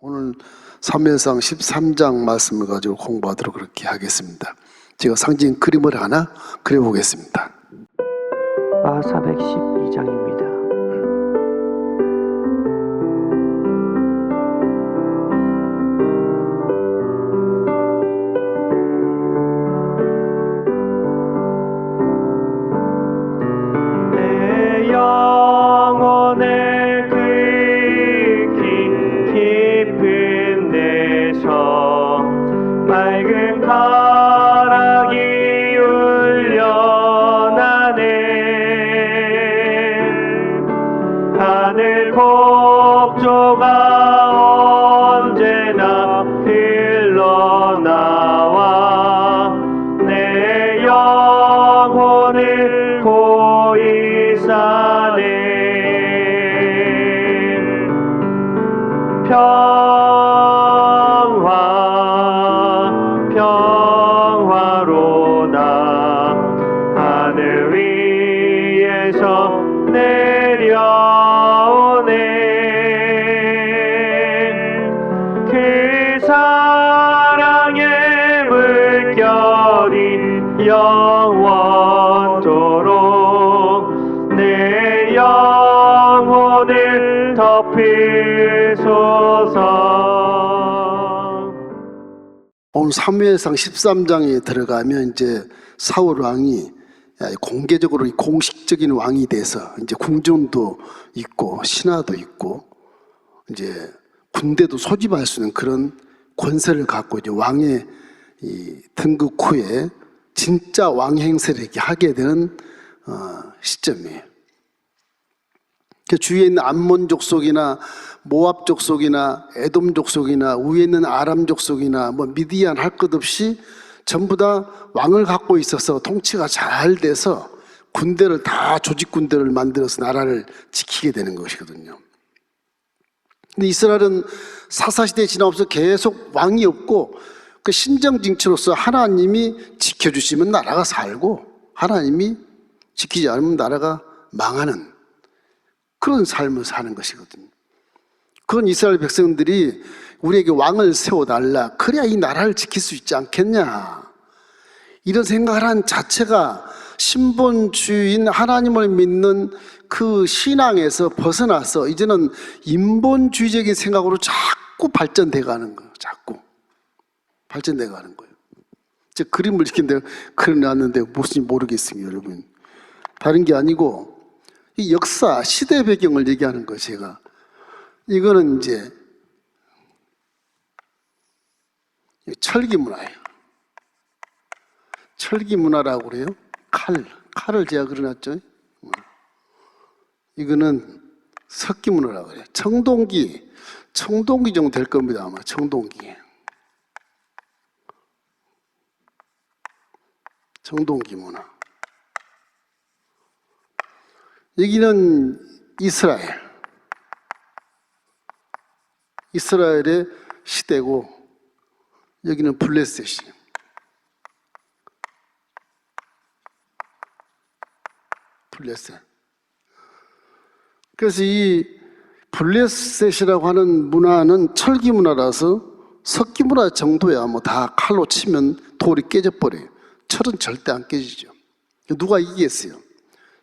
오늘 사무엘상 13장 말씀을 가지고 공부하도록 그렇게 하겠습니다. 제가 상징 그림을 하나 그려보겠습니다. 412장입니다. 내 영혼의 그 깊은 데서 맑은 가락이 울려나네. 하늘 곡조가 언제나 흘러나와 내 영혼을 고이 싸네. 평화로다 하늘 위에서 내려오네. 그 사랑의 물결이 영원토록 내 영혼을 덮으소서. 오늘 사무엘상 13장에 들어가면 이제 사울 왕이 공개적으로 공식적인 왕이 돼서 이제 궁전도 있고 신하도 있고 이제 군대도 소집할 수 있는 그런 권세를 갖고 이제 왕의 이 등극 후에 진짜 왕 행세를 이렇게 하게 되는 시점이에요. 그 주위에 있는 암몬 족속이나 모압 족속이나 에돔 족속이나 위에 있는 아람 족속이나 뭐 미디안 할 것 없이 전부 다 왕을 갖고 있어서 통치가 잘 돼서 군대를 다 조직 군대를 만들어서 나라를 지키게 되는 것이거든요. 근데 이스라엘은 사사시대 지나면서 계속 왕이 없고 그 신정진치로서 하나님이 지켜주시면 나라가 살고 하나님이 지키지 않으면 나라가 망하는 그런 삶을 사는 것이거든요. 그건 이스라엘 백성들이 우리에게 왕을 세워달라, 그래야 이 나라를 지킬 수 있지 않겠냐, 이런 생각을 한 자체가 신본주의인 하나님을 믿는 그 신앙에서 벗어나서 이제는 인본주의적인 생각으로 자꾸 발전돼 가는 거예요. 자꾸 발전돼 가는 거예요. 제가 그림을 이렇게 그려놨는데 무엇인지 모르겠습니다, 여러분. 다른 게 아니고 이 역사, 시대 배경을 얘기하는 거예요. 제가 이거는 이제 철기 문화예요. 철기 문화라고 그래요. 칼을 제가 그려놨죠. 이거는 석기 문화라고 그래요. 청동기 정도 될 겁니다. 아마 청동기 문화. 여기는 이스라엘의 시대고, 여기는 블레셋이에요. 블레셋. 그래서 이 블레셋이라고 하는 문화는 철기 문화라서 석기 문화 정도야 뭐 다 칼로 치면 돌이 깨져버려요. 철은 절대 안 깨지죠. 누가 이기겠어요?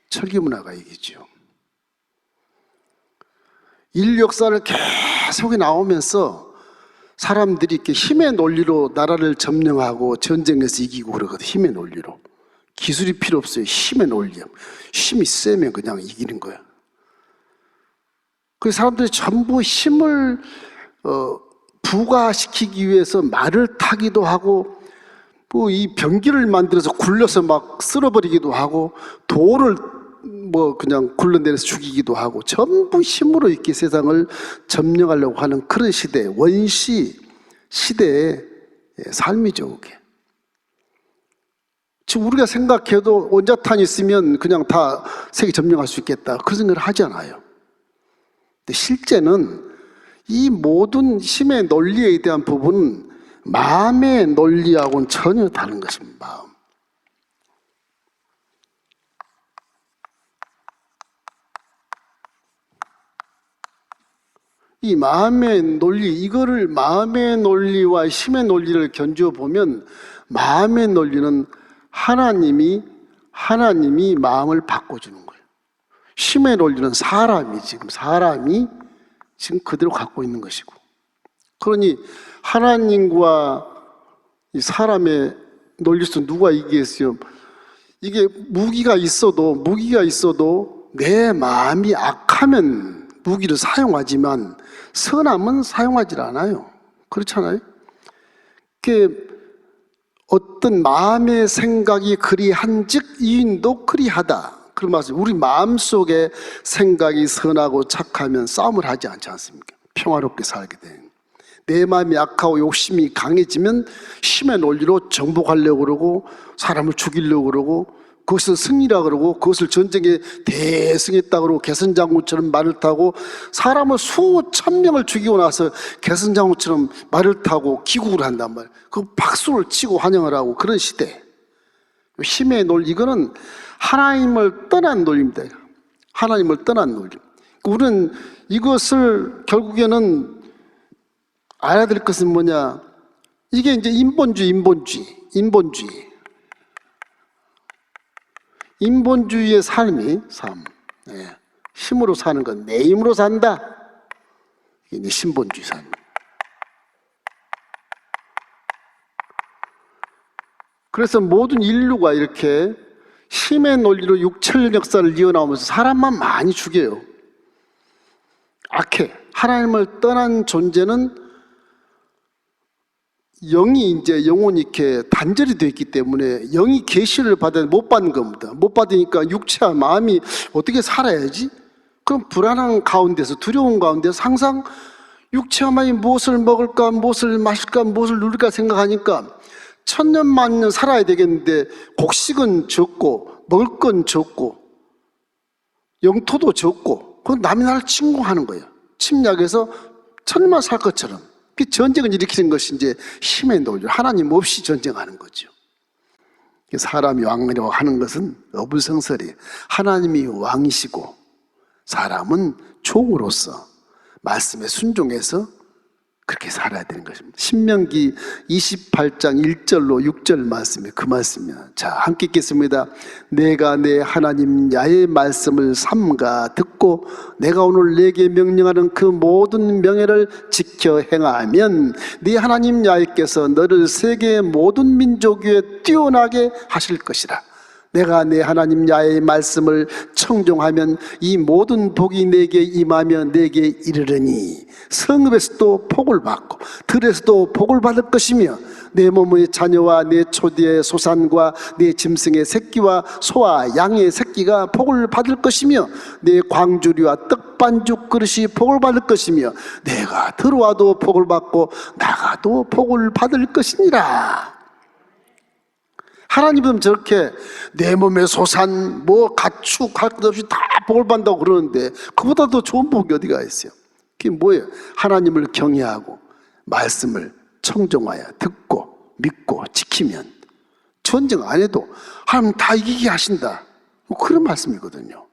철기 문화가 이기죠. 인류 역사를 계속 나오면서 사람들이 이렇게 힘의 논리로 나라를 점령하고 전쟁에서 이기고 그러거든요. 힘의 논리로. 기술이 필요 없어요. 힘의 논리요. 힘이 세면 그냥 이기는 거야. 그 사람들이 전부 힘을 부과시키기 위해서 말을 타기도 하고, 뭐 이 병기를 만들어서 굴려서 막 쓸어버리기도 하고, 돌을 뭐 그냥 굴러내려서 죽이기도 하고, 전부 힘으로 이렇게 세상을 점령하려고 하는 그런 시대, 원시 시대의 삶이죠, 그게. 지금 우리가 생각해도 원자탄이 있으면 그냥 다 세계 점령할 수 있겠다, 그런 생각을 하지 않아요. 근데 실제는 이 모든 힘의 논리에 대한 부분은 마음의 논리하고는 전혀 다른 것입니다. 마음. 이 마음의 논리, 이거를 마음의 논리와 힘의 논리를 견주어 보면 마음의 논리는 하나님이 마음을 바꿔주는 거예요. 힘의 논리는 사람이 지금 그대로 갖고 있는 것이고, 그러니 하나님과 이 사람의 논리에서 누가 이기겠어요? 이게 무기가 있어도 내 마음이 악하면 무기를 사용하지만 선함은 사용하지 않아요. 그렇잖아요. 어떤 마음의 생각이 그리한즉 이인도 그리하다. 그런 말씀. 우리 마음속에 생각이 선하고 착하면 싸움을 하지 않지 않습니까? 평화롭게 살게 돼요. 내 마음이 약하고 욕심이 강해지면 힘의 논리로 정복하려고 그러고 사람을 죽이려고 그러고 그것을 승리라 그러고 그것을 전쟁에 대승했다 그러고 개선장군처럼 말을 타고 사람을 수천 명을 죽이고 나서 개선장군처럼 말을 타고 기국을 한단 말이에요. 그 박수를 치고 환영을 하고 그런 시대. 힘의 논리, 이거는 하나님을 떠난 논리입니다. 하나님을 떠난 논리. 우리는 이것을 결국에는 알아야 될 것은 뭐냐? 이게 이제 인본주의의 삶. 네. 힘으로 사는 건 내 힘으로 산다. 이게 이제 신본주의 삶. 그래서 모든 인류가 이렇게 힘의 논리로 6천년 역사를 이어나오면서 사람만 많이 죽여요. 악해. 하나님을 떠난 존재는 영혼이 이렇게 단절이 되어 있기 때문에 영이 계시를 못 받는 겁니다. 못 받으니까 육체와 마음이 어떻게 살아야지? 그럼 불안한 가운데서, 두려운 가운데서 항상 육체와 마음이 무엇을 먹을까, 무엇을 마실까, 무엇을 누릴까 생각하니까 천년 만년 살아야 되겠는데 곡식은 적고 먹을 건 적고 영토도 적고 그건 남이 나를 침공하는 거예요. 침략해서 천년만 살 것처럼. 그 전쟁을 일으키는 것이 이제 힘의 논리, 하나님 없이 전쟁하는 거죠. 사람이 왕이라고 하는 것은 어불성설이에요. 하나님이 왕이시고 사람은 종으로서 말씀에 순종해서 그렇게 살아야 되는 것입니다. 신명기 28장 1절로 6절 말씀이 그 말씀이야. 자, 함께 읽겠습니다. 내가 내 하나님 야의 말씀을 삼가 듣고 내가 오늘 내게 명령하는 그 모든 명예를 지켜 행하면 네 하나님 야께서 너를 세계의 모든 민족 위에 뛰어나게 하실 것이라. 내가 내 하나님 야의 말씀을 청종하면 이 모든 복이 내게 임하며 내게 이르르니 성읍에서도 복을 받고 들에서도 복을 받을 것이며 내 몸의 자녀와 내 초대의 소산과 내 짐승의 새끼와 소와 양의 새끼가 복을 받을 것이며 내 광주리와 떡반죽 그릇이 복을 받을 것이며 내가 들어와도 복을 받고 나가도 복을 받을 것이니라. 하나님은 저렇게 내 몸의 소산, 가축 할 것 없이 다 복을 받는다고 그러는데 그보다 더 좋은 복이 어디가 있어요? 그게 뭐예요? 하나님을 경외하고 말씀을 청종하여 듣고 믿고 지키면 전쟁 안 해도 하나님 다 이기게 하신다. 그런 말씀이거든요.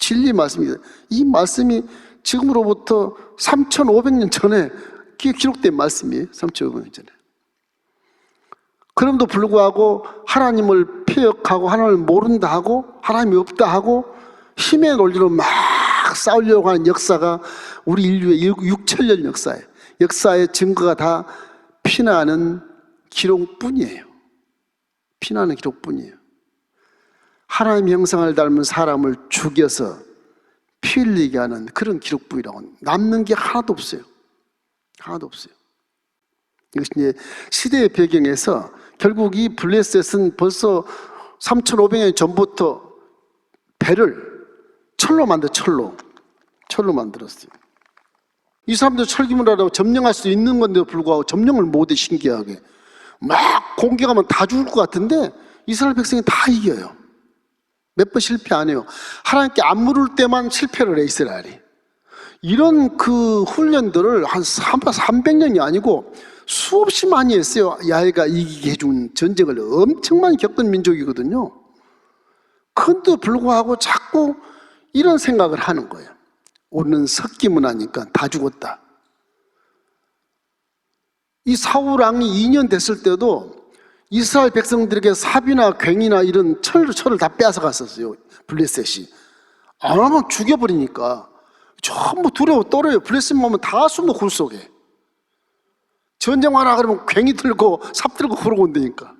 진리 말씀이거든요. 이 말씀이 지금으로부터 3,500년 전에 기록된 말씀이에요. 3,500년 전에. 그럼에도 불구하고 하나님을 폐역하고 하나님을 모른다 하고 하나님이 없다 하고 힘의 논리로 막 싸우려고 하는 역사가 우리 인류의 6천년 역사예요. 역사의 증거가 다 피나는 기록뿐이에요. 피나는 기록뿐이에요. 하나님 형상을 닮은 사람을 죽여서 피 흘리게 하는 그런 기록뿐이라고 남는 게 하나도 없어요. 하나도 없어요. 이것이 이제 시대의 배경에서 결국 이 블레셋은 벌써 3,500년 전부터 배를 철로 만들었어요. 이 사람들 철기문화라고 점령할 수 있는 건데도 불구하고 점령을 못해. 신기하게 막 공격하면 다 죽을 것 같은데 이스라엘 백성이 다 이겨요. 몇 번 실패 안 해요. 하나님께 안 물을 때만 실패를 해. 이스라엘이 이런 그 훈련들을 한 300년이 아니고 수없이 많이 했어요. 야훼가 이기게 해준 전쟁을 엄청 많이 겪은 민족이거든요. 그런데도 불구하고 자꾸 이런 생각을 하는 거예요. 우리는 석기문화니까 다 죽었다. 이 사울 왕이 2년 됐을 때도 이스라엘 백성들에게 삽이나 괭이나 이런 철을 다 빼앗아 갔었어요. 블레셋이. 안 하면 죽여버리니까 전부 두려워 떨어요. 블레셋만 오면 다 숨어 굴 속에. 전쟁하라 그러면 괭이 들고 삽 들고 그러고 온다니까.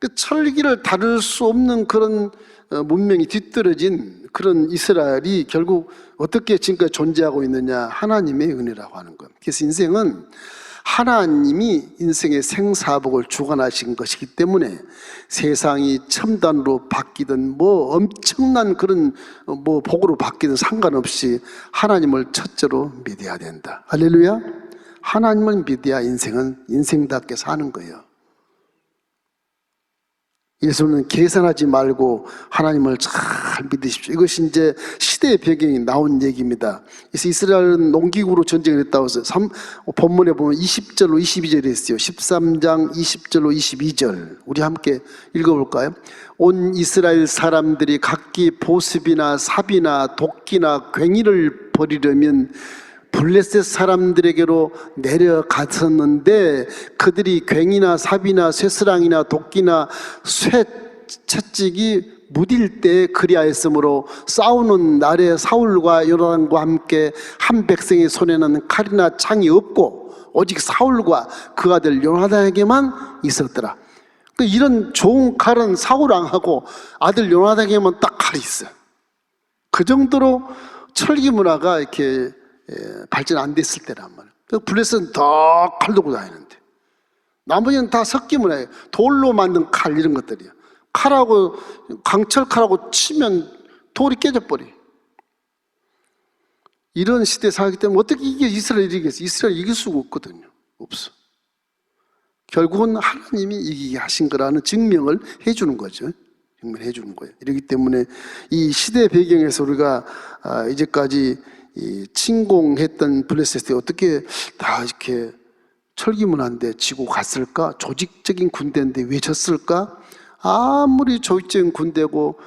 그 철기를 다룰 수 없는 그런 문명이 뒤떨어진 그런 이스라엘이 결국 어떻게 지금까지 존재하고 있느냐? 하나님의 은혜라고 하는 것. 그래서 인생은 하나님이 인생의 생사복을 주관하신 것이기 때문에 세상이 첨단으로 바뀌든 뭐 엄청난 그런 뭐 복으로 바뀌든 상관없이 하나님을 첫째로 믿어야 된다. 할렐루야. 하나님을 믿어야 인생은 인생답게 사는 거예요. 예수는 계산하지 말고 하나님을 잘 믿으십시오. 이것이 이제 시대의 배경이 나온 얘기입니다. 그래서 이스라엘은 농기구로 전쟁을 했다고 해서 본문에 보면 20절로 22절에 있어요. 13장 20절로 22절 우리 함께 읽어볼까요? 온 이스라엘 사람들이 각기 보습이나 삽이나 도끼나 괭이를 버리려면 블레셋 사람들에게로 내려갔었는데 그들이 괭이나 삽이나 쇠스랑이나 도끼나 채찍이 무딜 때 그리하였으므로 싸우는 날에 사울과 요나단과 함께 한 백성의 손에는 칼이나 창이 없고 오직 사울과 그 아들 요나단에게만 있었더라. 이런 좋은 칼은 사울 왕하고 아들 요나단에게만 딱 칼이 있어요. 그 정도로 철기 문화가 이렇게 발전 안 됐을 때란 말이에요. 블레셋은 더 칼 들고 다니는데 나머지는 다 석기 문화예요. 돌로 만든 칼 이런 것들이에요. 칼하고 강철 칼하고 치면 돌이 깨져버려. 이런 시대에 살기 때문에 어떻게 이게 이스라엘이 이기겠어? 이스라엘 이길 수가 없거든요. 없어. 결국은 하나님이 이기게 하신 거라는 증명을 해주는 거죠. 증명해 주는 거예요. 이렇기 때문에 이 시대 배경에서 우리가 이제까지 이 침공했던 블레셋이 어떻게 다 이렇게 철기문화인데 지고 갔을까? 조직적인 군대인데 왜 졌을까? 아무리 조직적인 군대고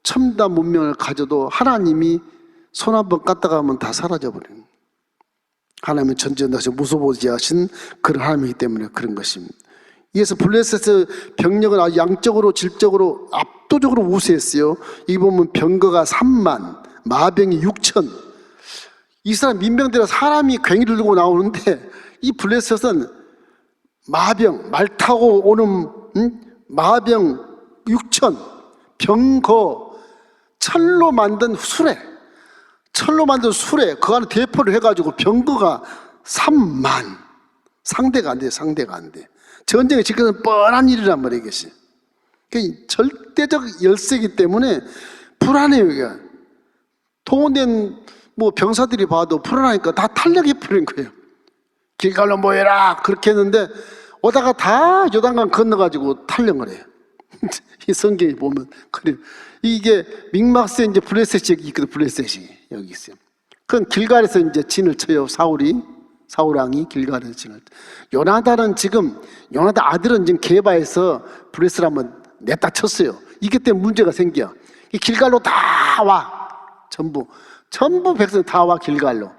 첨단 문명을 가져도 하나님이 손 한번 깠다가 하면 다 사라져버리는, 하나님은 전지전능하시 무소부지 하신 그런 하나님이기 때문에 그런 것입니다. 이에서 블레셋의 병력은 아주 양적으로 질적으로 압도적으로 우세했어요. 이 보면 병거가 3만, 마병이 6천. 이스라엘 민병대로 사람이 괭이를 들고 나오는데 이 블레셋은 마병, 말 타고 오는 마병 6천, 병거, 철로 만든 수레, 그 안에 대포를 해가지고 병거가 3만. 상대가 안 돼, 상대가 안 돼. 전쟁의 직전은 뻔한 일이란 말이에요, 이것이. 절대적 열세이기 때문에 불안해요, 이게. 동원된 뭐 병사들이 봐도 불안하니까 다 탄력해 버린 거예요. 길갈로 모여라 그렇게 했는데 오다가 다 요단강 건너가지고 탈령을 해요. 이 성경에 보면 그래요. 이게 믹마스에 이제 블레셋이 있거든. 블레셋이 여기 있어요. 그건 길갈에서 이제 진을 쳐요. 사울 왕이 길갈에서 진을. 요나단은 지금 요나단 아들은 지금 게바에서 블레셋을 한번 냈다 쳤어요. 이게 때문에 문제가 생겨. 길갈로 다 와. 전부 백성 다 와 길갈로.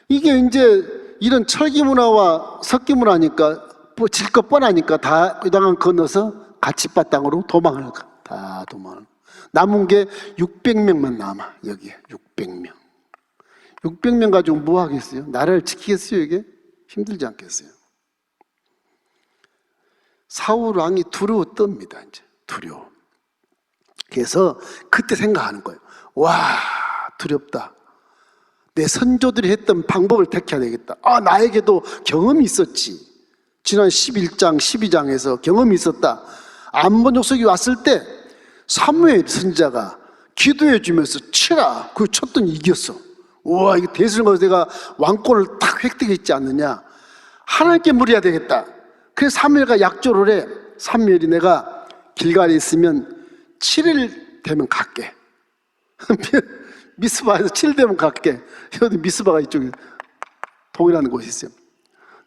이게 이제 이런 철기 문화와 석기 문화니까 뭐 질 것 뻔하니까 다 요단강 건너서 가치밭 땅으로 도망을 가. 다 도망을. 남은 게 600명만 남아. 여기에 600명. 600명 가지고 뭐 하겠어요? 나라를 지키겠어요? 이게 힘들지 않겠어요? 사울 왕이 두려워 떱니다. 이제 두려워. 그래서 그때 생각하는 거예요. 와, 두렵다. 내 선조들이 했던 방법을 택해야 되겠다. 나에게도 경험이 있었지. 지난 11장, 12장에서 경험이 있었다. 암몬 족속이 왔을 때 사무엘 선지자가 기도해 주면서 치라. 그 쳤더니 이겼어. 우와, 이거 대승을 내가 왕권을 딱 획득했지 않느냐. 하나님께 물어야 되겠다. 그래서 사무엘과 약조를 해. 사무엘이 내가 길갈에 있으면 7일 되면 갈게. 미스바에서 7일 되면 갈게. 여기 미스바가 이쪽에 동일한 곳이 있어요.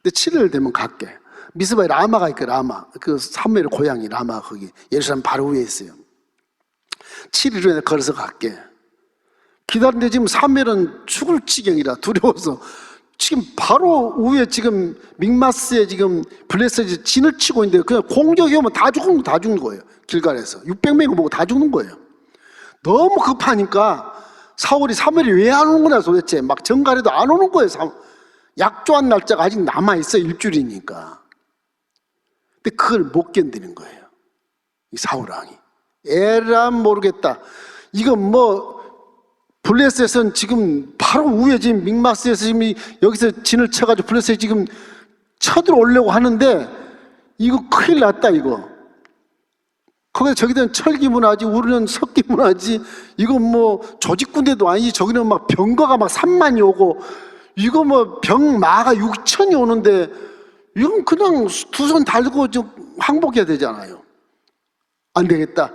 근데 7일 되면 갈게. 미스바에 라마가 있고, 라마. 그 사무엘의 고향이 라마, 거기 예루살렘 바로 위에 있어요. 7일 후에 걸어서 갈게. 기다리는데 지금 사무엘은 죽을 지경이라 두려워서 지금 바로 위에 지금 믹마스에 지금 블레셋이 진을 치고 있는데 그냥 공격이 오면 다 죽는 거예요. 길갈에서 600명이 보고 다 죽는 거예요. 너무 급하니까 사울이 사무엘이 왜 안 오는 거냐 도대체 막 정갈해도 안 오는 거예요. 약조한 날짜가 아직 남아있어요. 일주일이니까. 근데 그걸 못 견디는 거예요. 이 사울왕이. 에라 모르겠다. 이건 뭐 블레셋은 지금 바로 위에 지금 믹마스에서 지금 여기서 진을 쳐가지고 블레셋이 지금 쳐들어오려고 하는데 이거 큰일 났다 이거. 거기서 저기는 철기 문화지 우리는 석기 문화지 이건 뭐 조직군대도 아니지 저기는 막 병거가 막 3만이 오고 이거 뭐 병마가 6천이 오는데 이건 그냥 두 손 달고 좀 항복해야 되잖아요. 안 되겠다.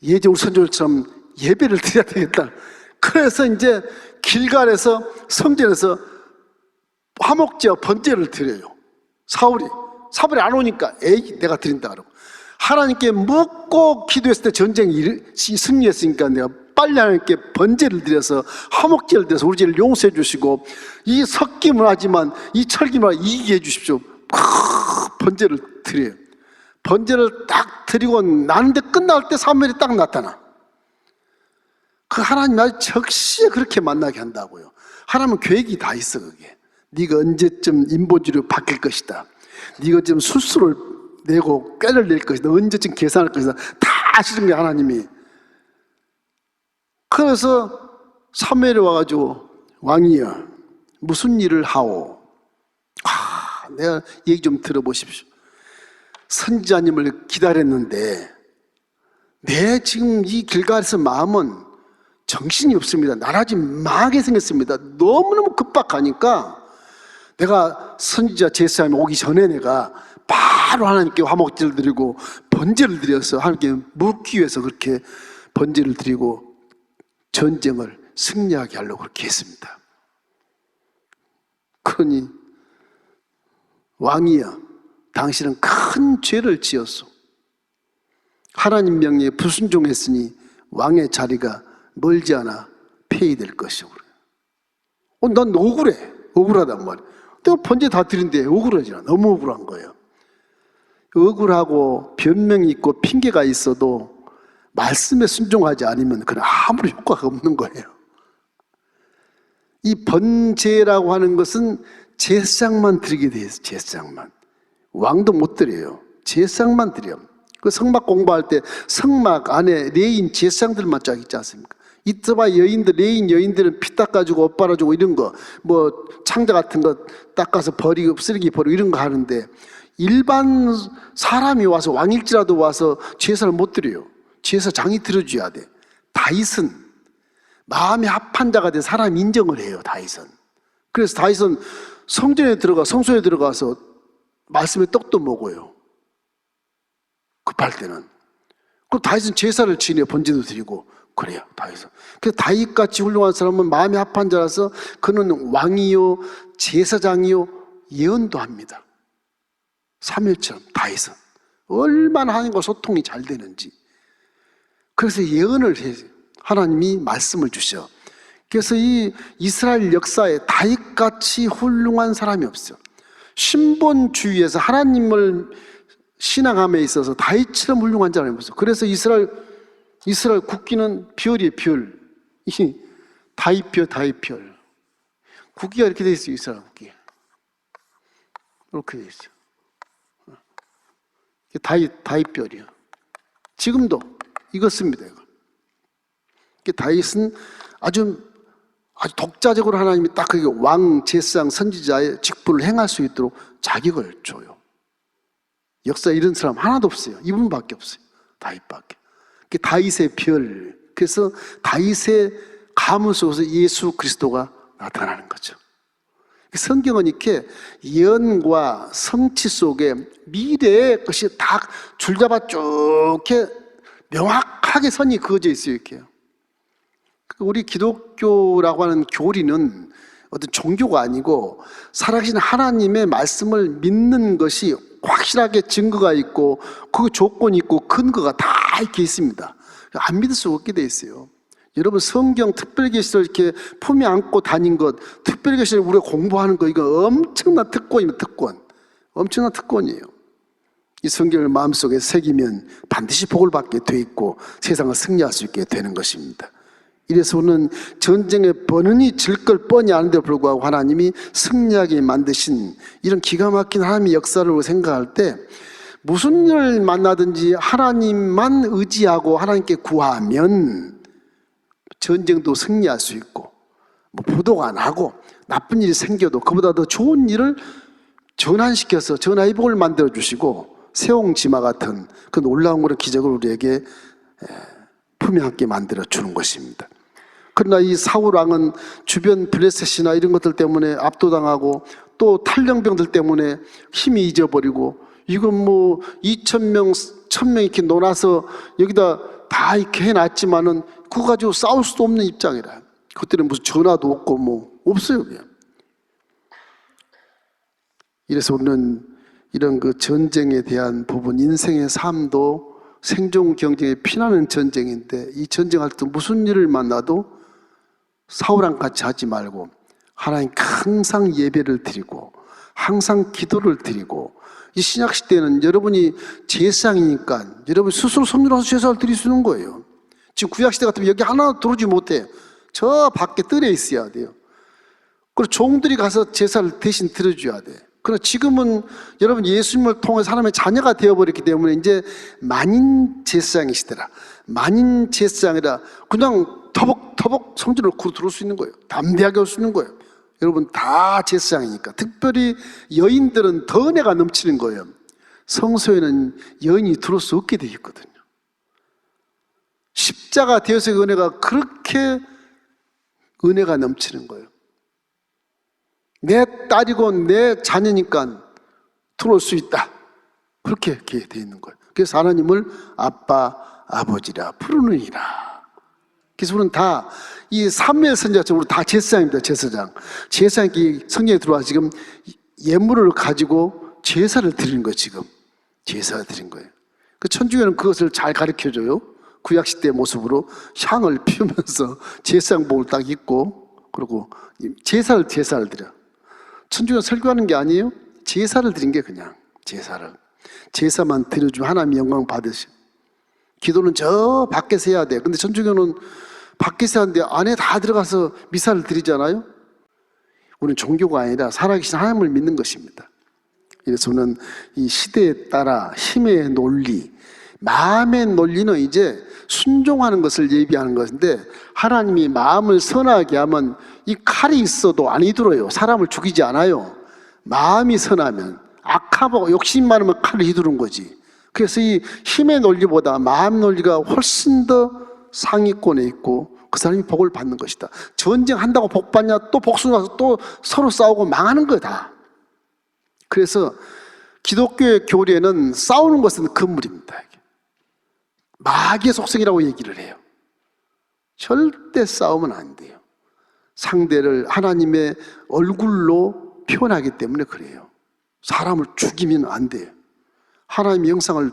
예전 우리 선조들처럼 예배를 드려야 되겠다. 그래서 이제 길갈에서 성전에서 화목제와 번제를 드려요. 사울이 안 오니까 에이 내가 드린다 그러고 하나님께 묻고 기도했을 때 전쟁이 승리했으니까 내가 빨리 하나님께 번제를 드려서 화목제를 드려서 우리 죄를 용서해 주시고 이 석기문 하지만 이 철기문 이기게 해 주십시오. 번제를 드려요. 번제를 딱 드리고 나는데 끝날 때 사무엘이 딱 나타나. 그 하나님 아주 적시에 그렇게 만나게 한다고요. 하나님은 계획이 다 있어 그게. 네가 언제쯤 인본주의로 바뀔 것이다. 네가 지금 술수를 내고 꾀를 낼 것이다. 언제쯤 계산할 것이다. 다 아시는 게 하나님이. 그래서 사무엘이 와가지고 왕이여 무슨 일을 하오? 내가 얘기 좀 들어보십시오. 선지자님을 기다렸는데 내 지금 이 길갈에서 마음은 정신이 없습니다. 나라지 망하게 생겼습니다. 너무너무 급박하니까 내가 선지자 제사장이 오기 전에 내가 바로 하나님께 화목제를 드리고 번제를 드려서 하나님께 묻기 위해서 그렇게 번제를 드리고 전쟁을 승리하게 하려고 그렇게 했습니다. 그러니 왕이여 당신은 큰 죄를 지었소. 하나님 명령에 불순종했으니 왕의 자리가 멀지 않아 폐위될 것이오. 난 억울하단 말이야. 내가 번제 다 드린데 억울하지 않아. 너무 억울한 거예요. 억울하고 변명이 있고 핑계가 있어도 말씀에 순종하지 않으면 그건 아무런 효과가 없는 거예요. 이 번제라고 하는 것은 제사장만 드리게 돼 있어요. 제사장만. 왕도 못 드려요. 제사장만 드려. 그 성막 공부할 때 성막 안에 레인 제사장들만 쫙 있지 않습니까? 이따봐 여인들, 레인 여인들은 피 닦아주고 옷 빨아주고 이런 거, 뭐 창자 같은 거 닦아서 버리고 쓰레기 버리고 이런 거 하는데 일반 사람이 와서 왕일지라도 와서 제사를 못 드려요. 제사장이 들어줘야 돼. 다윗은 마음에 합한 자가 돼 사람 인정을 해요. 다윗은. 그래서 다윗은 성전에 들어가 성소에 들어가서 말씀의 떡도 먹어요. 급할 때는. 그럼 다윗은 제사를 지내요. 번제도 드리고 그래요. 다윗은. 그래서 다윗같이 훌륭한 사람은 마음에 합한 자라서 그는 왕이요 제사장이요 예언도 합니다. 사무엘처럼 다윗은 얼마나 하나님과 소통이 잘 되는지. 그래서 예언을 해. 하나님이 말씀을 주셔. 그래서 이 이스라엘 역사에 다윗같이 훌륭한 사람이 없어요. 신본주의에서 하나님을 신앙함에 있어서 다윗처럼 훌륭한 사람이 없어요. 그래서 이스라엘 국기는 별이에요. 별. 이 다윗별. 국기가 이렇게 돼 있어요. 이스라엘 국기. 이렇게 돼 있어요. 다윗별이요. 지금도 이거 씁니다. 이거. 다윗은 아주 독자적으로 하나님이 딱 그게 왕, 제사장, 선지자의 직분을 행할 수 있도록 자격을 줘요. 역사에 이런 사람 하나도 없어요. 이분밖에 없어요. 다윗밖에. 다윗의 별. 그래서 다윗의 가문 속에서 예수 그리스도가 나타나는 거죠. 성경은 이렇게 예언과 성취 속에 미래의 것이 다 줄잡아 쭉 이렇게 명확하게 선이 그어져 있어요. 이렇게요. 우리 기독교라고 하는 교리는 어떤 종교가 아니고 살아계신 하나님의 말씀을 믿는 것이 확실하게 증거가 있고 그 조건이 있고 근거가 다 이렇게 있습니다. 안 믿을 수 없게 돼 있어요. 여러분 성경 특별계시를 이렇게 품에 안고 다닌 것, 특별계시를 우리가 공부하는 거, 이거 엄청난 특권입니다. 특권. 엄청난 특권이에요. 이 성경을 마음속에 새기면 반드시 복을 받게 돼 있고 세상을 승리할 수 있게 되는 것입니다. 이래서 우리는 전쟁에 번은이 질 걸 뻔히 아는데 불구하고 하나님이 승리하게 만드신 이런 기가 막힌 하나님의 역사를 생각할 때 무슨 일을 만나든지 하나님만 의지하고 하나님께 구하면 전쟁도 승리할 수 있고, 뭐 부도가 나고 나쁜 일이 생겨도 그보다 더 좋은 일을 전환시켜서 전화위복을 만들어 주시고 세옹지마 같은 그 놀라운 그런 기적을 우리에게 품에 함께 만들어 주는 것입니다. 그러나 이 사울 왕은 주변 블레셋이나 이런 것들 때문에 압도당하고 또 탈령병들 때문에 힘이 잊어버리고, 이건 뭐 2,000명, 1,000명 이렇게 놀아서 여기다 다 이렇게 해놨지만은 그거 가지고 싸울 수도 없는 입장이라. 그때는 무슨 전화도 없고 뭐 없어요, 그냥. 이래서 우리는 이런 그 전쟁에 대한 부분, 인생의 삶도 생존 경쟁에 피나는 전쟁인데, 이 전쟁할 때 무슨 일을 만나도 사울왕 같이 하지 말고 하나님 항상 예배를 드리고 항상 기도를 드리고, 이 신약 시대는 여러분이 제사장이니까 여러분 스스로 손으로 제사를 드릴 수 있는 거예요. 지금 구약 시대 같으면 여기 하나 들어오지 못해. 저 밖에 뜰에 있어야 돼요. 그리고 종들이 가서 제사를 대신 드려줘야 돼. 그러나 지금은 여러분 예수님을 통해 사람의 자녀가 되어버렸기 때문에 이제 만인 제사장이시더라. 만인 제사장이라 그냥 터벅터벅 성전을 구로 들어올 수 있는 거예요. 담대하게 올 수 있는 거예요. 여러분 다 제사장이니까. 특별히 여인들은 더 은혜가 넘치는 거예요. 성소에는 여인이 들어올 수 없게 되어 있거든요. 십자가 되어서의 은혜가 그렇게 은혜가 넘치는 거예요. 내 딸이고 내 자녀니까 들어올 수 있다. 그렇게 되어 있는 거예요. 그래서 하나님을 아빠, 아버지라 부르느니라. 그래서 우리는 다 이 사무엘 선지자처럼 우리 다 제사장입니다. 제사장. 제사장이 성경에 들어와서 지금 예물을 가지고 제사를 드리는 거예요. 지금 제사를 드린 거예요. 그 천주교는 그것을 잘 가르쳐줘요. 구약시대 모습으로 향을 피우면서 제사장복을 딱 입고, 그리고 제사를 드려. 천주교는 설교하는 게 아니에요. 제사를 드린 게 그냥 제사만 드려주면 하나님 영광 받으시. 기도는 저 밖에서 해야 돼. 근데 천주교는 밖에서 하는데 안에 다 들어가서 미사를 드리잖아요. 우리는 종교가 아니라 살아계신 하나님을 믿는 것입니다. 그래서 저는 이 시대에 따라 힘의 논리, 마음의 논리는 이제 순종하는 것을 예비하는 것인데, 하나님이 마음을 선하게 하면 이 칼이 있어도 안 휘둘러요. 사람을 죽이지 않아요. 마음이 선하면, 악하고 욕심 많으면 칼을 휘두른 거지. 그래서 이 힘의 논리보다 마음 논리가 훨씬 더 상위권에 있고 그 사람이 복을 받는 것이다. 전쟁한다고 복 받냐? 또 복수 나서 또 서로 싸우고 망하는 거다. 그래서 기독교의 교리에는 싸우는 것은 금물입니다. 마귀의 속성이라고 얘기를 해요. 절대 싸우면 안 돼요. 상대를 하나님의 얼굴로 표현하기 때문에 그래요. 사람을 죽이면 안 돼요. 하나님의 영상을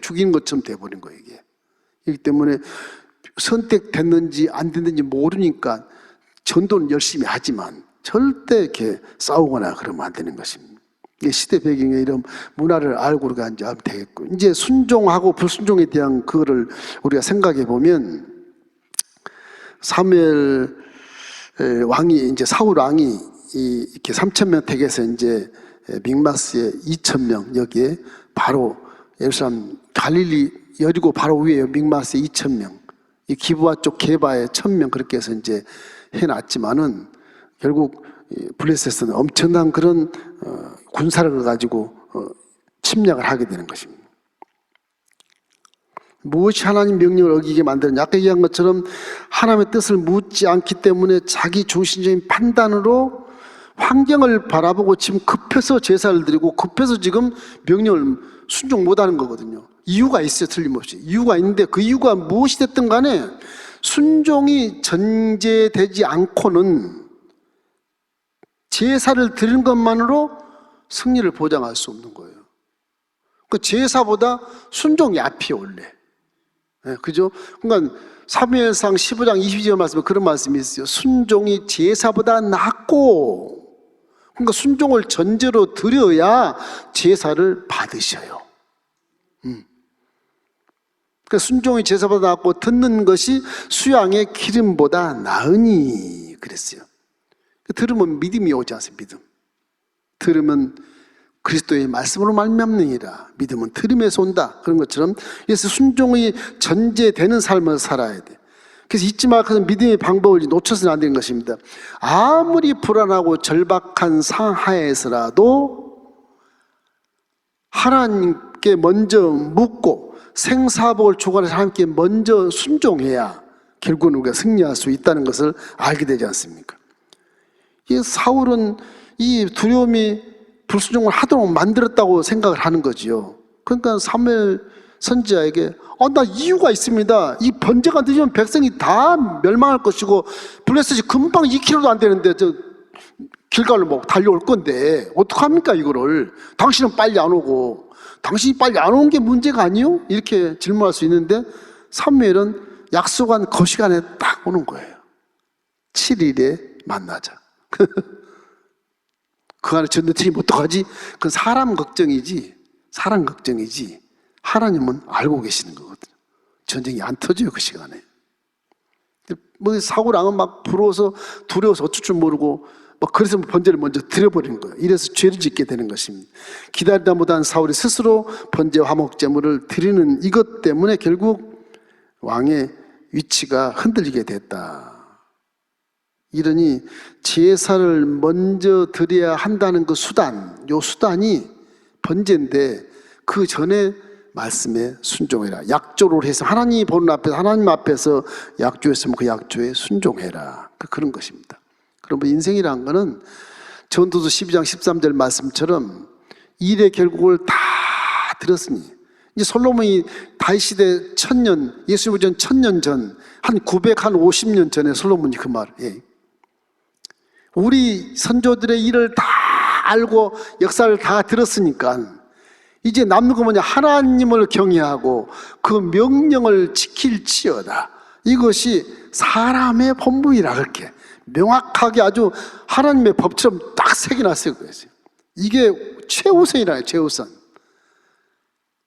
죽이는 것처럼 돼버린 거예요, 이게. 그렇기 때문에 선택됐는지 안 됐는지 모르니까 전도는 열심히 하지만 절대 이렇게 싸우거나 그러면 안 되는 것입니다. 이게 시대 배경의 이런 문화를 알고 우리가 이제 하면 되겠고, 이제 순종하고 불순종에 대한 그거를 우리가 생각해 보면, 사무엘 왕이 이제 사울 왕이 이렇게 3,000명 댁에서 이제 믹마스에 2,000명, 여기에 바로 예루살렘 갈릴리 여리고 바로 위에 믹마스에 2,000명, 이 기브아 쪽 게바에 1,000명 그렇게 해서 이제 해놨지만은 결국 블레셋은 엄청난 그런 군사를 가지고 침략을 하게 되는 것입니다. 무엇이 하나님 명령을 어기게 만드느냐? 아까 얘기한 것처럼 하나님의 뜻을 묻지 않기 때문에 자기 중심적인 판단으로 환경을 바라보고 지금 급해서 제사를 드리고 급해서 지금 명령을 순종 못하는 거거든요. 이유가 있어요. 틀림없이 이유가 있는데, 그 이유가 무엇이 됐든 간에 순종이 전제되지 않고는 제사를 드리는 것만으로 승리를 보장할 수 없는 거예요. 그 제사보다 순종이 앞이에요, 원래. 예, 그죠? 그러니까 사무엘상 15장 22절 말씀에 그런 말씀이 있어요. 순종이 제사보다 낫고, 그러니까 순종을 전제로 드려야 제사를 받으셔요. 그러니까 순종이 제사보다 낫고 듣는 것이 수양의 기름보다 나으니 그랬어요. 들으면 믿음이 오지 않습니까? 믿음. 들으면 그리스도의 말씀으로 말미암느니라. 믿음은 들음에서 온다. 그런 것처럼 그래서 순종이 전제되는 삶을 살아야 돼. 그래서 잊지 말고 믿음의 방법을 놓쳐서는 안 되는 것입니다. 아무리 불안하고 절박한 상하에서라도 하나님께 먼저 묻고 생사복을 주관해서 하나님께 먼저 순종해야 결국은 우리가 승리할 수 있다는 것을 알게 되지 않습니까? 이 사울은 이 두려움이 불순종을 하도록 만들었다고 생각을 하는 거지요. 그러니까 사무엘 선지자에게 나 이유가 있습니다. 이 번제가 늦으면 백성이 다 멸망할 것이고 블레셋이 금방 2km도 안 되는데 저 길갈로 뭐 달려올 건데 어떡합니까 이거를. 당신은 빨리 안 오고 당신이 빨리 안 오는 게 문제가 아니요? 이렇게 질문할 수 있는데 사무엘은 약속한 그 시간에 딱 오는 거예요. 7일에 만나자. 그 안에 전도팀이 어떡하지? 그건 사람 걱정이지 하나님은 알고 계시는 거거든요. 전쟁이 안 터져요 그 시간에. 뭐 사울왕은 막 부러워서 두려워서 어쩔 줄 모르고 막 그래서 번제를 먼저 드려버린 거예요. 이래서 죄를 짓게 되는 것입니다. 기다리다 못한 사울이 스스로 번제와 화목제물을 드리는 이것 때문에 결국 왕의 위치가 흔들리게 됐다. 이러니 제사를 먼저 드려야 한다는 그 수단, 요 수단이 번제인데 그 전에 말씀에 순종해라. 약조를 해서 하나님 보는 앞에서 하나님 앞에서 약조했으면 그 약조에 순종해라. 그런 것입니다. 그러면 인생이란 거는 전도서 12장 13절 말씀처럼 일의 결국을 다 들었으니 이제 솔로몬이 다윗 시대 1000년, 예수님 전 1000년 전, 한 950년 전에 솔로몬이 그 말, 우리 선조들의 일을 다 알고 역사를 다 들었으니까 이제 남는 거 뭐냐, 하나님을 경외하고 그 명령을 지킬지어다. 이것이 사람의 본분이라. 그렇게 명확하게 아주 하나님의 법처럼 딱 새겨놨어요. 이게 최우선이라요. 최우선.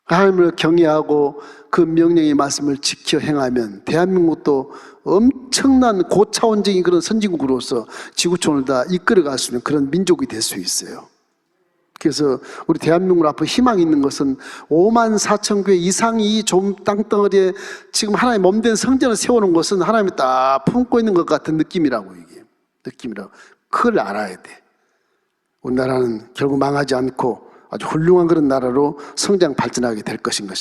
하나님을 경외하고 그 명령의 말씀을 지켜 행하면 대한민국도 엄청난 고차원적인 그런 선진국으로서 지구촌을 다 이끌어갈 수 있는 그런 민족이 될 수 있어요. 그래서 우리 대한민국 앞으로 희망이 있는 것은 54,000교회 이상이 좀 땅덩어리에 지금 하나님 몸된 성전을 세우는 것은 하나님이 딱 품고 있는 것 같은 느낌이라고. 이게 느낌이라고. 그걸 알아야 돼. 우리나라는 결국 망하지 않고 아주 훌륭한 그런 나라로 성장 발전하게 될 것입니다.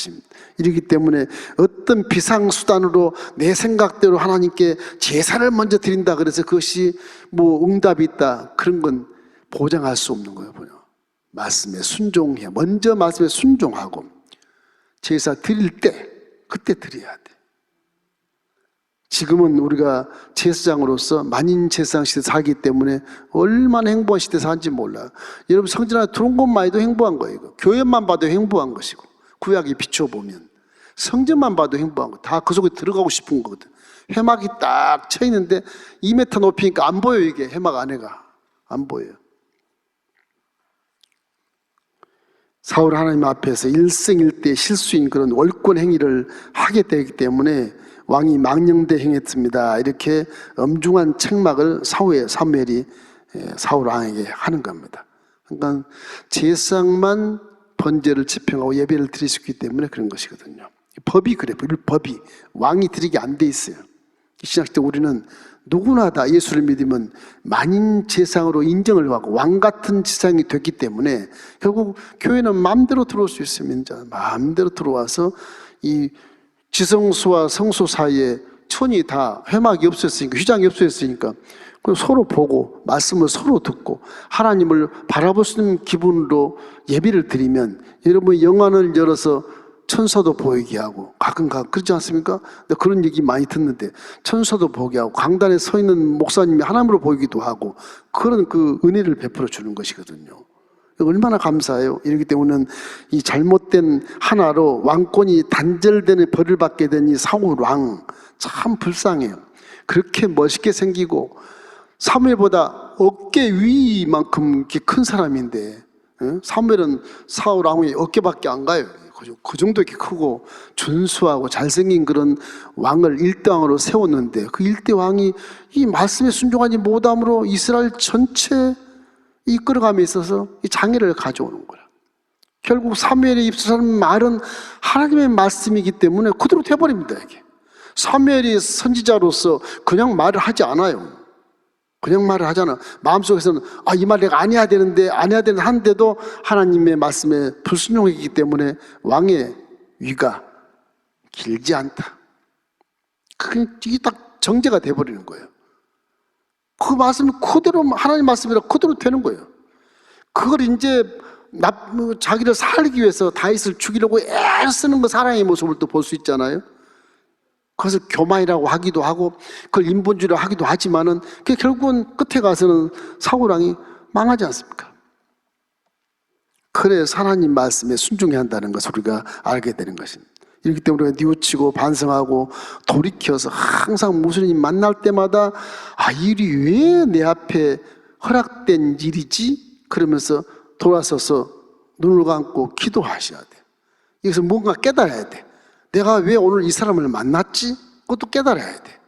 이렇기 때문에 어떤 비상수단으로 내 생각대로 하나님께 제사를 먼저 드린다 그래서 그것이 뭐 응답이 있다, 그런 건 보장할 수 없는 거예요. 말씀에 순종해. 먼저 말씀에 순종하고 제사 드릴 때 그때 드려야 돼. 지금은 우리가 제사장으로서 만인 제사장 시대 살기 때문에 얼마나 행복한 시대 사는지 몰라요. 여러분 성전 안에 들어온 것만 해도 행복한 거예요. 이거. 교회만 봐도 행복한 것이고 구약에 비춰보면 성전만 봐도 행복한 거. 다 그 속에 들어가고 싶은 거거든. 해막이 딱 쳐 있는데 2m 높이니까 안 보여. 이게 해막 안에가 안 보여요. 사울 하나님 앞에서 일생일대 실수인 그런 월권 행위를 하게 되기 때문에 왕이 망령되 행했습니다. 이렇게 엄중한 책망을 사무엘이 사울 왕에게 하는 겁니다. 그러니까 제사장만 번제를 집행하고 예배를 드릴 수 있기 때문에 그런 것이거든요. 법이 그래. 법이 왕이 드리게 안 돼 있어요. 신약 때 우리는 누구나 다 예수를 믿으면 만인 제사장으로 인정을 받고 왕 같은 제사장이 됐기 때문에 결국 교회는 마음대로 들어올 수 있습니다. 마음대로 들어와서 이 지성소와 성소 사이에 천이 다 회막이 없었으니까, 휘장이 없었으니까 서로 보고 말씀을 서로 듣고 하나님을 바라볼 수 있는 기분으로 예배를 드리면 여러분 영안을 열어서 천사도 보이게 하고 가끔 그렇지 않습니까? 그런 얘기 많이 듣는데 천사도 보게 하고 강단에 서 있는 목사님이 하나님으로 보이기도 하고 그런 그 은혜를 베풀어 주는 것이거든요. 얼마나 감사해요. 이렇기 때문에 이 잘못된 하나로 왕권이 단절되는 벌을 받게 된 이 사울 왕, 참 불쌍해요. 그렇게 멋있게 생기고 사무엘보다 어깨 위만큼 큰 사람인데, 사무엘은 사울 왕의 어깨밖에 안 가요. 그 정도 이렇게 크고 준수하고 잘생긴 그런 왕을 일대왕으로 세웠는데, 그 일대왕이 이 말씀에 순종하지 못함으로 이스라엘 전체 이끌어감에 있어서 이 장애를 가져오는 거야. 결국 사무엘의 입술에 하는 말은 하나님의 말씀이기 때문에 그대로 돼버립니다. 이게 사무엘이 선지자로서 그냥 말을 하지 않아요. 그냥 말을 하잖아. 마음속에서는 이 말 내가 안 해야 되는데 하는데도 하나님의 말씀에 불순종이기 때문에 왕의 위가 길지 않다. 이게 딱 정제가 돼버리는 거예요. 그 말씀이 그대로 하나님 말씀이라 그대로 되는 거예요. 그걸 이제 자기를 살기 위해서 다윗을 죽이려고 애쓰는 그 사랑의 모습을 또 볼 수 있잖아요. 그것을 교만이라고 하기도 하고 그걸 인본주의라고 하기도 하지만은 그게 결국은 끝에 가서는 사울 왕이 망하지 않습니까? 그래서 하나님 말씀에 순종해야 한다는 것을 우리가 알게 되는 것입니다. 이렇기 때문에 우리가 뉘우치고 반성하고 돌이켜서 항상 무슨 일 만날 때마다 이 일이 왜 내 앞에 허락된 일이지? 그러면서 돌아서서 눈을 감고 기도하셔야 돼. 여기서 뭔가 깨달아야 돼. 내가 왜 오늘 이 사람을 만났지? 그것도 깨달아야 돼.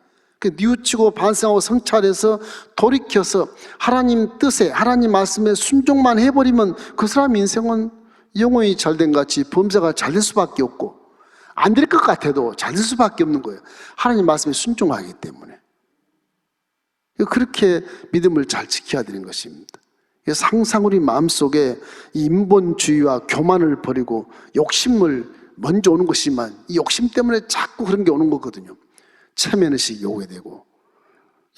뉘우치고 반성하고 성찰해서 돌이켜서 하나님 뜻에, 하나님 말씀에 순종만 해버리면 그 사람 인생은 영혼이 잘된 같이 범사가 잘 될 수밖에 없고, 안 될 것 같아도 잘 될 수밖에 없는 거예요. 하나님 말씀에 순종하기 때문에. 그렇게 믿음을 잘 지켜야 되는 것입니다. 항상 우리 마음속에 이 인본주의와 교만을 버리고 욕심을 먼저 오는 것이지만 이 욕심 때문에 자꾸 그런 게 오는 거거든요. 체면의식이 오게 되고,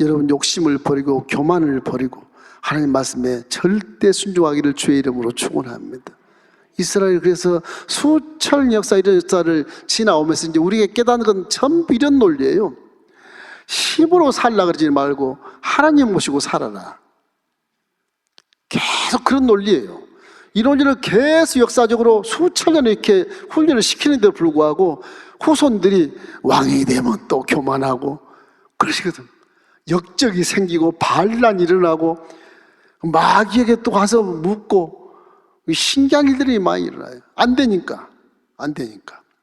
여러분 욕심을 버리고 교만을 버리고 하나님 말씀에 절대 순종하기를 주의 이름으로 축원합니다. 이스라엘 그래서 수천 역사 이런 역사를 지나오면서 이제 우리에게 깨닫는 건 전부 이런 논리예요. 힘으로 살라 그러지 말고 하나님 모시고 살아라. 계속 그런 논리예요. 이 논리를 계속 역사적으로 수천 년 이렇게 훈련을 시키는데도 불구하고 후손들이 왕이 되면 또 교만하고 그러시거든. 역적이 생기고 반란이 일어나고 마귀에게 또 가서 묻고 신기한 일들이 많이 일어나요. 안 되니까.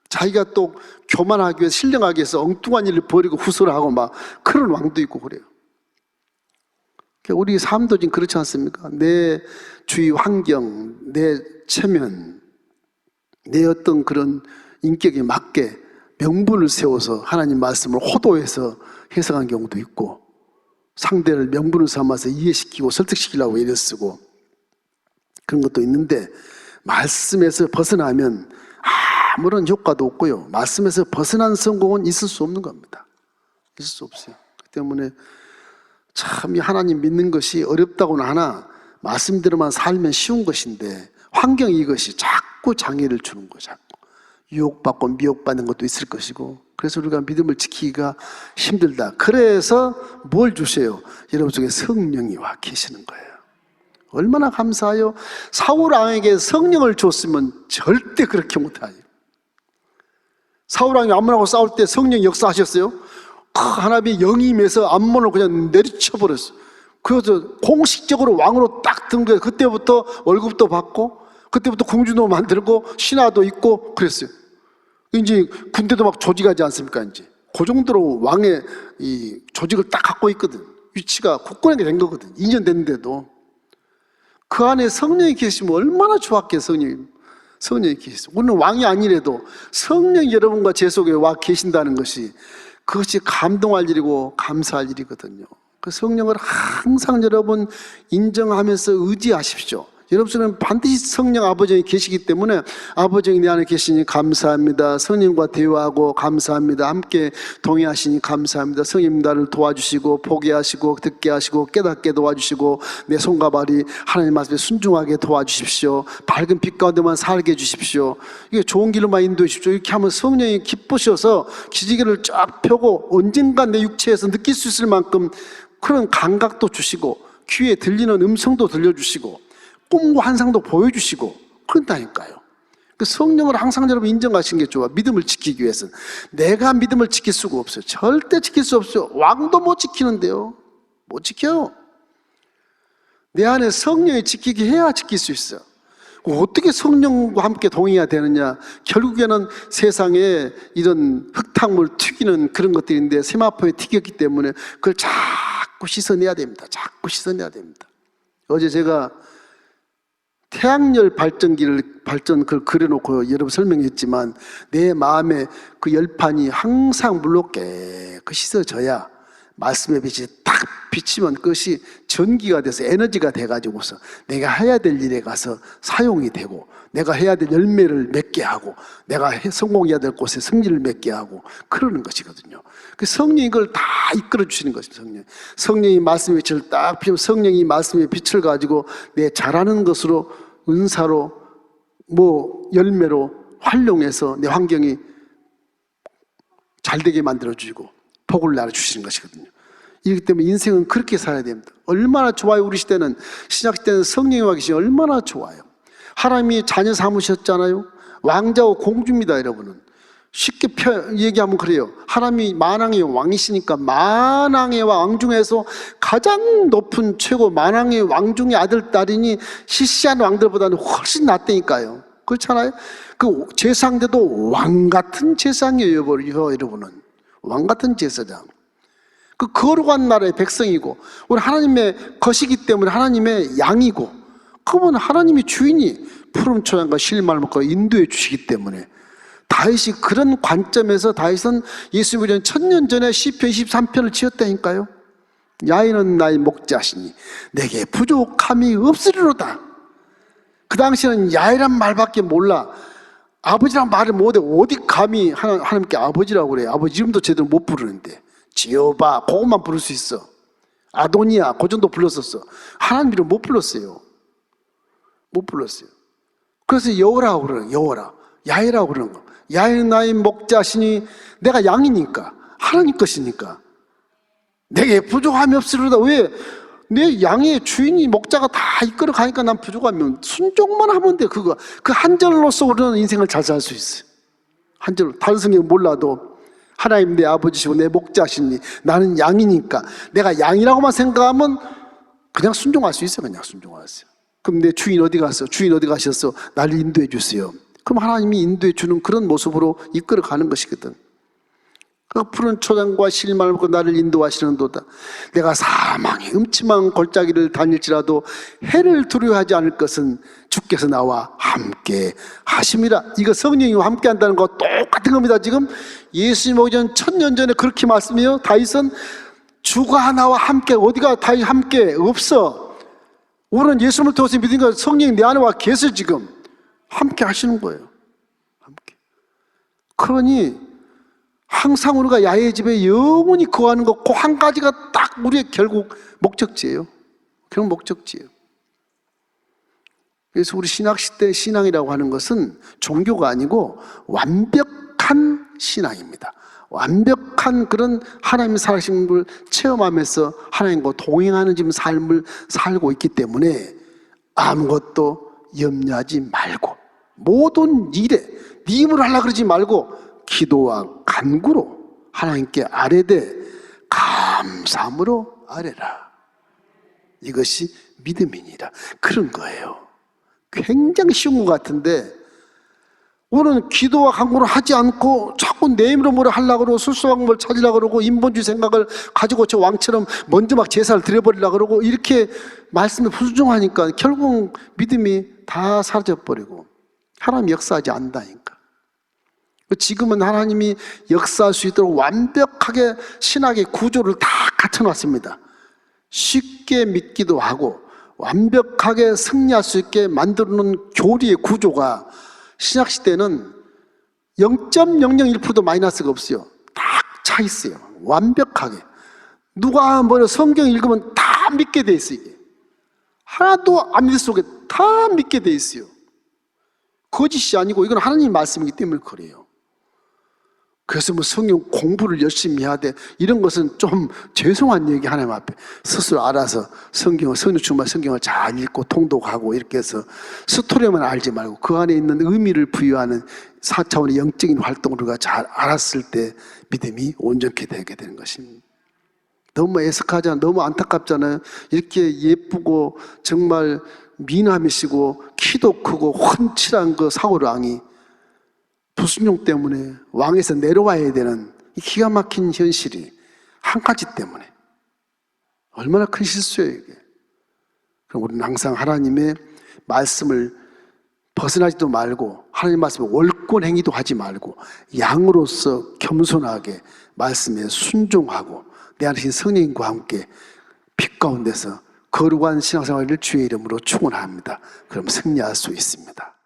자기가 또 교만하기 위해서 신령하기 위해서 엉뚱한 일을 벌이고 후설하고 막 그런 왕도 있고 그래요. 우리 삶도 지금 그렇지 않습니까? 내 주위 환경, 내 체면, 내 어떤 그런 인격에 맞게 명분을 세워서 하나님 말씀을 호도해서 해석한 경우도 있고, 상대를 명분을 삼아서 이해시키고 설득시키려고 애를 쓰고 그런 것도 있는데, 말씀에서 벗어나면 아무런 효과도 없고요. 말씀에서 벗어난 성공은 있을 수 없는 겁니다. 있을 수 없어요. 그 때문에 참 이 하나님 믿는 것이 어렵다고는 하나 말씀대로만 살면 쉬운 것인데, 환경이 이것이 자꾸 장애를 주는 거예요. 자꾸 유혹받고 미혹받는 것도 있을 것이고, 그래서 우리가 믿음을 지키기가 힘들다. 그래서 뭘 주세요? 여러분 속에 성령이 와 계시는 거예요. 얼마나 감사해요. 사울 왕에게 성령을 줬으면 절대 그렇게 못하죠. 사울 왕이 암몬하고 싸울 때 성령 역사하셨어요? 하나님이 영임해서 암몬을 그냥 내리쳐버렸어요. 그래서 공식적으로 왕으로 딱 든 거예요. 그때부터 월급도 받고, 그때부터 궁주도 만들고 신하도 있고 그랬어요. 이제 군대도 막 조직하지 않습니까? 이제 그 정도로 왕의 이 조직을 딱 갖고 있거든. 위치가 굳건하게 된 거거든. 2년 됐는데도 그 안에 성령이 계시면 얼마나 좋았겠어요. 성령이 계시죠. 우리는 왕이 아니래도 성령이 여러분과 제 속에 와 계신다는 것이, 그것이 감동할 일이고 감사할 일이거든요. 그 성령을 항상 여러분 인정하면서 의지하십시오. 여러분은 반드시 성령 아버지가 계시기 때문에, 아버지가 내 안에 계시니 감사합니다. 성령과 대화하고 감사합니다. 함께 동의하시니 감사합니다. 성령 나를 도와주시고 보게 하시고 듣게 하시고 깨닫게 도와주시고 내 손과 발이 하나님 말씀에 순종하게 도와주십시오. 밝은 빛 가운데만 살게 해주십시오. 이게 좋은 길로만 인도해 주십시오. 이렇게 하면 성령이 기쁘셔서 기지개를 쫙 펴고 언젠가 내 육체에서 느낄 수 있을 만큼 그런 감각도 주시고 귀에 들리는 음성도 들려주시고 꿈과 환상도 보여주시고 그런다니까요. 그 성령을 항상 여러분 인정하시는 게 좋아. 믿음을 지키기 위해서는. 내가 믿음을 지킬 수가 없어요. 절대 지킬 수 없어요. 왕도 못 지키는데요. 못 지켜요. 내 안에 성령이 지키게 해야 지킬 수 있어요. 어떻게 성령과 함께 동의해야 되느냐? 결국에는 세상에 이런 흙탕물 튀기는 그런 것들인데 세마포에 튀겼기 때문에 그걸 자꾸 씻어내야 됩니다. 자꾸 씻어내야 됩니다. 어제 제가 태양열 발전기를 그걸 그려놓고 여러분 설명했지만 내 마음에 그 열판이 항상 물로 깨끗이 씻어져야 말씀의 빛이 딱 비치면 그것이 전기가 돼서 에너지가 돼가지고서 내가 해야 될 일에 가서 사용이 되고 내가 해야 될 열매를 맺게 하고 내가 성공해야 될 곳에 승리를 맺게 하고 그러는 것이거든요. 그 성령이 이걸 다 이끌어 주시는 것입니다. 성령이 말씀의 빛을 딱 피우면 성령이 말씀의 빛을 가지고 내 잘하는 것으로 은사로 열매로 활용해서 내 환경이 잘 되게 만들어 주시고 복을 나눠 주시는 것이거든요. 이렇기 때문에 인생은 그렇게 살아야 됩니다. 얼마나 좋아요. 우리 시대는 신약 시대는 성령이 와 계시니 얼마나 좋아요. 하나님이 자녀 삼으셨잖아요. 왕자와 공주입니다. 여러분은 쉽게 얘기하면 그래요. 하나님이 만왕의 왕이시니까 만왕의 왕 중에서 가장 높은 최고 만왕의 왕 중의 아들 딸이니 시시한 왕들보다는 훨씬 낫다니까요. 그렇잖아요. 그 제사인데도 왕 같은 제사이에요. 여러분은 왕 같은 제사장. 그 거룩한 나라의 백성이고 우리 하나님의 것이기 때문에 하나님의 양이고 그러면 하나님이 주인이 푸른 초장과 실말 먹고 인도해 주시기 때문에 다윗이 그런 관점에서 다윗은 예수님이 1000년 전에 시편 23편을 지었다니까요. 야인은 나의 목자시니 내게 부족함이 없으리로다. 그 당시에는 야이란 말밖에 몰라. 아버지란 말을 못해. 어디 감히 하나님께 아버지라고 그래요. 아버지 이름도 제대로 못 부르는데 지어봐 그것만 부를 수 있어. 아도니아 그 정도 불렀었어. 하나님 이름 못 불렀어요. 못 불렀어요. 그래서 여호라고 그러는 여호라 야이라고 그러는 거. 야이는 나의 목자시니 내가 양이니까 하나님 것이니까 내게 부족함이 없으리로다. 왜? 내 양의 주인이 목자가 다 이끌어 가니까 난 부족하면 순종만 하면 돼. 그 한 절로서 우리는 인생을 잘 살 수 있어요. 한 절로. 다른 성경 몰라도 하나님 내 아버지시고 내 목자시니 나는 양이니까 내가 양이라고만 생각하면 그냥 순종할 수 있어요. 그냥 순종할 수 있어요. 그럼 내 주인 어디 갔어? 주인 어디 가셨어? 나를 인도해 주세요. 그럼 하나님이 인도해 주는 그런 모습으로 이끌어 가는 것이거든. 그 푸른 초장과 실말 먹고 나를 인도하시는도다. 내가 사망의 음침한 골짜기를 다닐지라도 해를 두려워하지 않을 것은 주께서 나와 함께 하심이라. 이거 성령이와 함께 한다는 거 똑같은 겁니다. 지금 예수님 오기 전 1000년 전에 그렇게 말씀해요. 다윗은 주가 나와 함께. 어디가 다윗 함께 없어. 우리는 예수님을 통해서 믿으니까 성령이 내 안에 와 계세요. 지금 함께 하시는 거예요. 함께. 그러니 항상 우리가 야훼의 집에 영원히 거하는 것, 그 한 가지가 딱 우리의 결국 목적지예요. 그런 목적지예요. 그래서 우리 신학시대 신앙이라고 하는 것은 종교가 아니고 완벽한 신앙입니다. 완벽한 그런 하나님의 살아계신 걸 체험하면서 하나님과 동행하는 지금 삶을 살고 있기 때문에 아무것도 염려하지 말고 모든 일에 네 힘으로 하려고 그러지 말고 기도와 간구로 하나님께 아뢰되 감사함으로 아뢰라. 이것이 믿음이니라. 그런 거예요. 굉장히 쉬운 것 같은데 우리는 기도와 간구를 하지 않고 자꾸 내 힘으로 뭐를 하려고 그러고 술수방법을 찾으려고 그러고 인본주의 생각을 가지고 저 왕처럼 먼저 막 제사를 드려버리려고 그러고 이렇게 말씀에 불순종하니까 결국 믿음이 다 사라져버리고 하나님 역사하지 않는다니까. 지금은 하나님이 역사할 수 있도록 완벽하게 신학의 구조를 다 갖춰놨습니다. 쉽게 믿기도 하고 완벽하게 승리할 수 있게 만들어놓은 교리의 구조가 신약시대는 0.001%도 마이너스가 없어요. 딱 차 있어요. 완벽하게. 누가 성경 읽으면 다 믿게 돼 있어요. 이게. 하나도 안 믿을 속에 다 믿게 돼 있어요. 거짓이 아니고 이건 하나님 말씀이기 때문에 그래요. 그래서 뭐 성경 공부를 열심히 해야 돼. 이런 것은 좀 죄송한 얘기 하나님 앞에 스스로 알아서 성경 충만 성경을 잘 읽고 통독하고 이렇게 해서 스토리만 알지 말고 그 안에 있는 의미를 부여하는 4차원의 영적인 활동을 우리가 잘 알았을 때 믿음이 온전케 되게 되는 것입니다. 너무 애석하잖아요. 너무 안타깝잖아요. 이렇게 예쁘고 정말 미남이시고 키도 크고 훤칠한 그 사울왕이 불순종 때문에 왕에서 내려와야 되는 이 기가 막힌 현실이 한 가지 때문에 얼마나 큰 실수예요 이게. 그럼 우리는 항상 하나님의 말씀을 벗어나지도 말고 하나님 말씀을 월권 행위도 하지 말고 양으로서 겸손하게 말씀에 순종하고 내 안에 계신 성령님과 함께 빛 가운데서 거룩한 신앙생활을 주의 이름으로 축원합니다. 그럼 승리할 수 있습니다.